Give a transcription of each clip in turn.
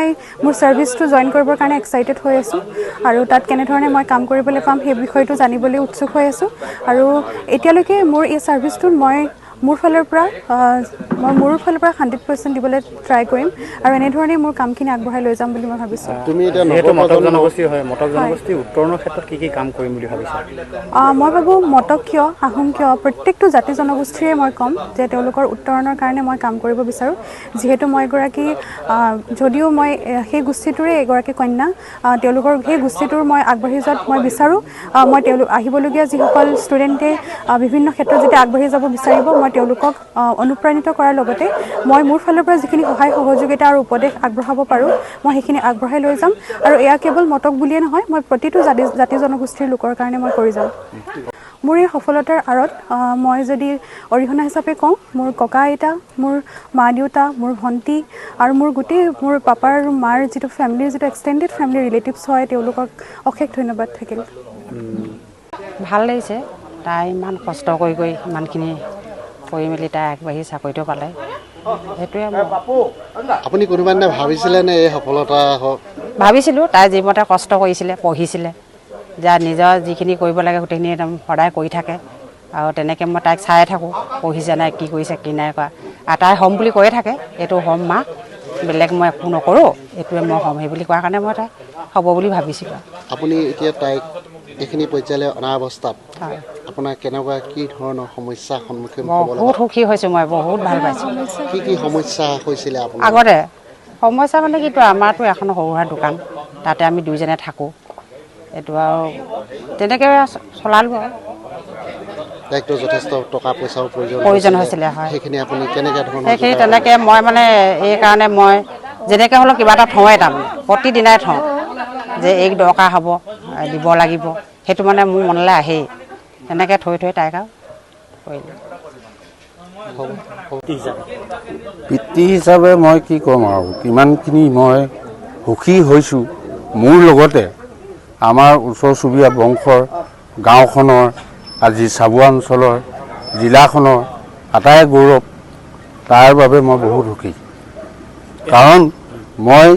মই মোৰ ছাৰ্ভিচটো জইন কৰিবৰ কাৰণে এক্সাইটেড হৈ আছোঁ আৰু তাত কেনেধৰণে মই কাম কৰিবলৈ পাম সেই বিষয়টো জানিবলৈ উৎসুক হৈ আছোঁ আৰু এতিয়ালৈকে মোৰ এই ছাৰ্ভিচটোত মই মোৰ ফালৰ পৰা 100% দিবলৈ ট্ৰাই কৰিম আৰু এনেধৰণে মোৰ কামখিনি আগবঢ়াই লৈ যাম বুলি মই ভাবিছোঁ। তুমি এতিয়া মটক জনগোষ্ঠীৰ হয়, মটক জনগোষ্ঠীৰ উত্তৰণৰ ক্ষেত্ৰত কি কাম কৰিম বুলি ভাবিছা? মই ভাবোঁ মটক কিয় আহোম কিয় প্ৰত্যেকটো জাতি জনগোষ্ঠীৰে মই ক'ম যে তেওঁলোকৰ উত্তৰণৰ কাৰণে মই কাম কৰিব বিচাৰোঁ। যিহেতু মই এগৰাকী যদিও মই সেই গোষ্ঠীটোৰে এগৰাকী কন্যা, তেওঁলোকৰ সেই গোষ্ঠীটোৰ মই আগবাঢ়ি যোৱাত মই বিচাৰোঁ। মই আহিবলগীয়া যিসকল ষ্টুডেণ্টে বিভিন্ন ক্ষেত্ৰত যেতিয়া আগবাঢ়ি যাব বিচাৰিব মই তেওঁলোকক অনুপ্ৰাণিত কৰাৰ লগতে মই মোৰ ফালৰ পৰা যিখিনি সহায় সহযোগিতা আৰু উপদেশ আগবঢ়াব পাৰোঁ মই সেইখিনি আগবঢ়াই লৈ যাম আৰু এয়া কেৱল মটক বুলিয়ে নহয়, মই প্ৰতিটো জাতি জনগোষ্ঠীৰ লোকৰ কাৰণে মই কৰি যাম। মোৰ এই সফলতাৰ আঁৰত মই যদি অৰিহণা হিচাপে কওঁ, মোৰ ককা আইতা, মোৰ মা দেউতা, মোৰ ভণ্টি আৰু মোৰ পাপাৰ আৰু মাৰ যিটো ফেমিলিৰ যিটো এক্সটেণ্ডেড ফেমিলি ৰিলেটিভছ হয় তেওঁলোকক অশেষ ধন্যবাদ থাকিল। ভাল লাগিছে, তাই ইমান কষ্ট কৰি ইমানখিনি কৰি মেলি তাই আগবাঢ়ি চাকৰিটো পালে, সেইটোৱে। আপুনি কোনোবা দিনা ভাবিছিলেনে এই সফলতা হওক? ভাবিছিলোঁ, তাই যিমতে কষ্ট কৰিছিলে, পঢ়িছিলে, যে নিজৰ যিখিনি কৰিব লাগে গোটেইখিনি একদম সদায় কৰি থাকে আৰু তেনেকৈ মই তাইক চাই থাকোঁ, পঢ়িছে নাই, কি কৰিছে, কি নাই কৰা। আৰু তাই হ'ম বুলি কৈয়ে থাকে, এইটো হ'ম মা, বেলেগ মই একো নকৰোঁ, এইটোৱে মই হ'ম। সেই বুলি কোৱাৰ কাৰণে মই তাই হ'ব বুলি ভাবিছিলোঁ। আপুনি এতিয়া তাইক এইখিনি পৰ্যায়লৈ অনা অৱস্থাত হয়, আপোনাৰ কেনেকুৱা কি ধৰণৰ সমস্যাৰ সন্মুখীন হ'ব লাগে? বহুত সুখী হৈছোঁ, মই বহুত ভাল পাইছোঁ। কি সমস্যা হৈছিলে আপোনাৰ? আগতে সমস্যা মানে কিটো, আমাৰতো এখন সৰু সুৰা দোকান, তাতে আমি দুইজনে থাকোঁ। এইটো আৰু তেনেকৈ চলালোঁ আৰু। তাইকতো যথেষ্ট টকা পইচাও প্ৰয়োজন হৈছিলে, হয়। সেইখিনি আপুনি কেনেকৈ ধৰণৰ? সেইখিনি তেনেকৈ মই মানে এইকাৰণে মই যেনেকৈ হ'লেও কিবা এটা থওঁৱেই, তাৰমানে প্ৰতিদিনাই থওঁ যে এই দৰকাৰ হ'ব, দিব লাগিব, সেইটো মানে মোৰ মনলৈ আহেই। তেনেকৈ থৈ তাইক আৰু কৰিলোঁ। পিতৃ হিচাপে মই কি ক'ম আৰু, কিমানখিনি মই সুখী হৈছোঁ। মোৰ লগতে আমাৰ ওচৰ চুবুৰীয়া বংশৰ গাঁওখনৰ, আজি চাবুৱা অঞ্চলৰ, জিলাখনৰ আটাই গৌৰৱ। তাৰ বাবে মই বহুত সুখী, কাৰণ মই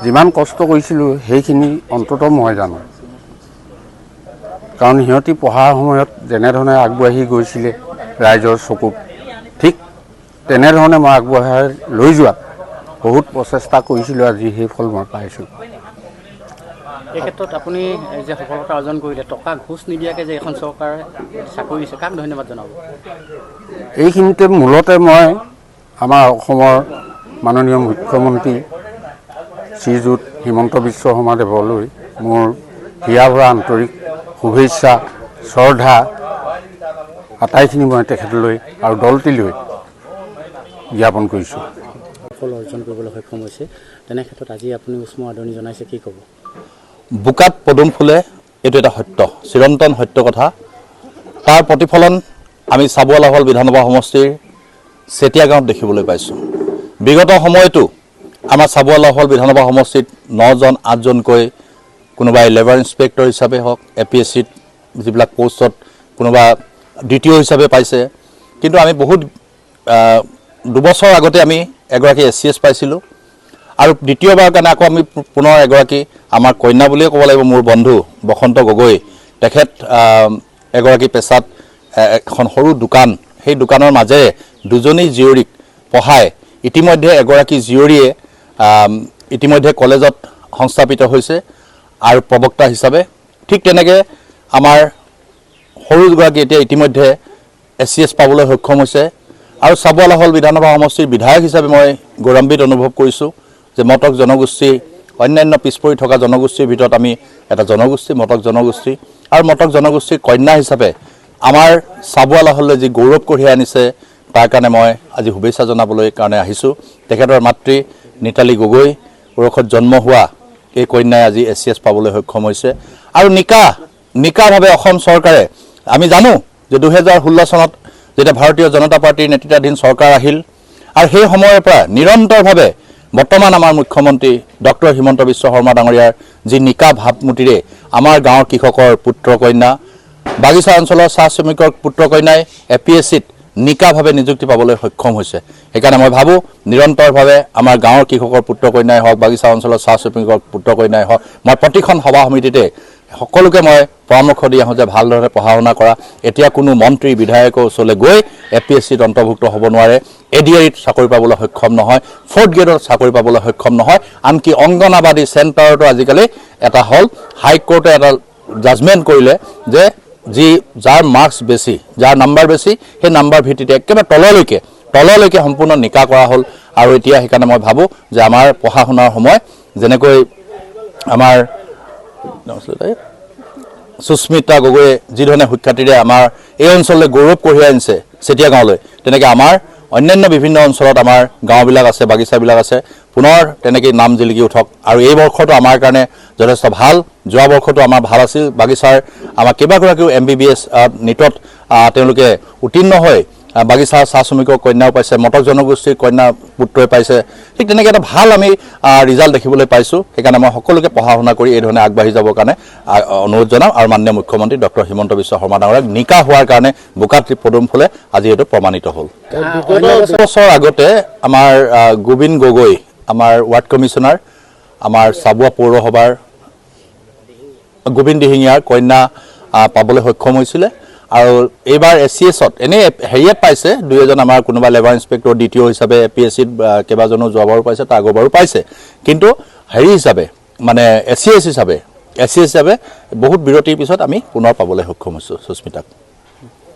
যিমান কষ্ট কৰিছিলোঁ সেইখিনি অন্ততঃ মই জানো। কাৰণ সিহঁতি পঢ়াৰ সময়ত যেনেধৰণে আগবাঢ়ি গৈছিলে ৰাইজৰ চকুত, ঠিক তেনেধৰণে মই আগবঢ়াই লৈ যোৱাত বহুত প্ৰচেষ্টা কৰিছিলোঁ। আজি সেই ফল মই পাইছোঁ। এই ক্ষেত্ৰত আপুনি যে সফলতা অৰ্জন কৰিলে, টকা ঘোচ নিদিয়াকৈ যে এখন চৰকাৰে চাকৰি দিছে, কাক ধন্যবাদ জনাব? এইখিনিতে মূলতে মই আমাৰ অসমৰ মাননীয় মুখ্যমন্ত্ৰী শ্ৰীযুত হিমন্ত বিশ্ব শৰ্মাদেৱলৈ মোৰ হিয়াভৰা আন্তৰিক শুভেচ্ছা, শ্ৰদ্ধা আটাইখিনি মই তেখেতলৈ আৰু দলটিলৈ জ্ঞাপন কৰিছোঁ। সফল অৰ্জন কৰিবলৈ সক্ষম হৈছে, তেনে ক্ষেত্ৰত আজি আপুনি উষ্ম আদৰণি জনাইছে, কি ক'ব? বোকাত পদুম ফুলে, এইটো এটা সত্য, চিৰন্তন সত্য কথা। তাৰ প্ৰতিফলন আমি চাবুৱা লাহোৱাল বিধানসভা সমষ্টিৰ চেতিয়া গাঁৱত দেখিবলৈ পাইছোঁ। বিগত সময়তো আমাৰ চাবুৱা লাহোৱাল বিধানসভা সমষ্টিত 9জন 8জনকৈ কোনোবাই লেবাৰ ইনস্পেক্টৰ হিচাপে হওক, APSCত যিবিলাক পোষ্টত কোনোবা দ্বিতীয় হিচাপে পাইছে। কিন্তু আমি বহুত 2 বছৰ আগতে আমি এগৰাকী SCS পাইছিলোঁ আৰু দ্বিতীয়বাৰ কাৰণে আকৌ আমি পুনৰ এগৰাকী, আমাৰ কন্যা বুলিয়ে ক'ব লাগিব, মোৰ বন্ধু বসন্ত গগৈ, তেখেত এগৰাকী পেছাত এখন সৰু দোকান, সেই দোকানৰ মাজেৰে 2জনী জীয়ৰীক পঢ়াই ইতিমধ্যে এগৰাকী জীয়ৰীয়ে ইতিমধ্যে কলেজত সংস্থাপিত হৈছে আৰু প্ৰবক্তা হিচাপে। ঠিক তেনেকৈ আমাৰ সৰুগৰাকী এতিয়া ইতিমধ্যে SCS পাবলৈ সক্ষম হৈছে আৰু চাবুৱা লাহোৱাল বিধানসভা সমষ্টিৰ বিধায়ক হিচাপে মই গৌৰৱান্বিত অনুভৱ কৰিছোঁ যে মটক জনগোষ্ঠী, অন্যান্য পিছপৰি থকা জনগোষ্ঠীৰ ভিতৰত আমি এটা জনগোষ্ঠী, মটক জনগোষ্ঠী, আৰু মটক জনগোষ্ঠীৰ কন্যা হিচাপে আমাৰ চাবুৱা লাহোৱাললৈ যি গৌৰৱ কঢ়িয়াই আনিছে তাৰ কাৰণে মই আজি শুভেচ্ছা জনাবলৈ কাৰণে আহিছোঁ। তেখেতৰ মাতৃ নিতালী গগৈ ওৰখত জন্ম হোৱা এই কন্যাই আজি SCS পাবলৈ সক্ষম হৈছে আৰু নিকাভাৱে অসম চৰকাৰে, আমি জানো যে 2016 চনত যেতিয়া ভাৰতীয় জনতা পাৰ্টীৰ নেতৃত্বাধীন চৰকাৰ আহিল আৰু সেই সময়ৰ পৰা নিৰন্তৰভাৱে বৰ্তমান আমাৰ মুখ্যমন্ত্ৰী ডক্টৰ হিমন্ত বিশ্ব শৰ্মা ডাঙৰীয়াৰ যি নিকা ভাৱমূৰ্তিৰে আমাৰ গাঁৱৰ কৃষকৰ পুত্ৰ কন্যা, বাগিচা অঞ্চলৰ চাহ শ্ৰমিকৰ পুত্ৰ কন্যাই APSCত নিকাভাৱে নিযুক্তি পাবলৈ সক্ষম হৈছে। সেইকাৰণে মই ভাবোঁ নিৰন্তৰভাৱে আমাৰ গাঁৱৰ কৃষকৰ পুত্ৰ কন্যাই হওক, বাগিচা অঞ্চলৰ চাহ শ্ৰমিকৰ পুত্ৰ কন্যাই হওক, মই প্ৰতিখন সভা সমিতিতে সকলোকে মই পৰামৰ্শ দি আহোঁ যে ভালদৰে পঢ়া শুনা কৰা। এতিয়া কোনো মন্ত্ৰী বিধায়কৰ ওচৰলৈ গৈ APSCত অন্তৰ্ভুক্ত হ'ব নোৱাৰে, ADRত চাকৰি পাবলৈ সক্ষম নহয়, 4th গ্ৰেডত চাকৰি পাবলৈ সক্ষম নহয়। আনকি অংগনাবাদী চেণ্টাৰতো আজিকালি এটা হ'ল হাইকোৰ্টে এটা জাজমেণ্ট কৰিলে যে যাৰ মাৰ্কছ বেছি, যাৰ নাম্বাৰ বেছি, সেই নাম্বাৰ ভিত্তিতে একেবাৰে তললৈকে সম্পূৰ্ণ নিকা কৰা হ'ল। আৰু এতিয়া সেইকাৰণে মই ভাবোঁ যে আমাৰ পঢ়া শুনাৰ সময় যেনেকৈ আমাৰ সুস্মিতা গগৈয়ে যিধৰণে সুখ্যাতিৰে আমাৰ এই অঞ্চললৈ গৌৰৱ কঢ়িয়াই আনিছে চেতিয়া গাঁৱলৈ, তেনেকৈ আমাৰ অন্যান্য বিভিন্ন অঞ্চলত আমাৰ গাঁওবিলাক আছে, বাগিচাবিলাক আছে, পুনৰ তেনেকৈ নাম জিলিকি উঠক। আৰু এই বৰ্ষটো আমাৰ কাৰণে যথেষ্ট ভাল। যোৱা বৰ্ষটো আমাৰ ভাল আছিল। বাগিচাৰ আমাৰ কেইবাগৰাকীও MBBS নীটত তেওঁলোকে উত্তীৰ্ণ হৈ বাগিচাৰ চাহ শ্ৰমিকৰ কন্যাও পাইছে, মটক জনগোষ্ঠীৰ কন্যা পুত্ৰই পাইছে। ঠিক তেনেকৈ এটা ভাল আমি ৰিজাল্ট দেখিবলৈ পাইছোঁ। সেইকাৰণে মই সকলোকে পঢ়া শুনা কৰি এই ধৰণে আগবাঢ়ি যাবৰ কাৰণে অনুৰোধ জনাম। আৰু মাননীয় মুখ্যমন্ত্ৰী ডক্টৰ হিমন্ত বিশ্ব শৰ্মা ডাঙৰীয়াক নিকা হোৱাৰ কাৰণে বোকাত পদুম ফুলে আজি এইটো প্ৰমাণিত হ'ল। বছৰ আগতে আমাৰ গোবিন্দ গগৈ, আমাৰ ৱাৰ্ড কমিশ্যনাৰ, আমাৰ চাবুৱা পৌৰসভাৰ গোবিন্দ দিহিঙীয়াৰ কন্যা পাবলৈ সক্ষম হৈছিলে। আৰু এইবাৰ ACSত এনেই হেৰিয়াত পাইছে, 2 এজন আমাৰ কোনোবা লেবাৰ ইনস্পেক্টৰ DTO হিচাপে APSCত কেইবাজনো যোৱাবাৰো পাইছে, তাৰ আগৰবাৰো পাইছে। কিন্তু হেৰি হিচাপে মানে ACS হিচাপে বহুত বিৰতিৰ পিছত আমি পুনৰ পাবলৈ সক্ষম হৈছোঁ সুস্মিতাক।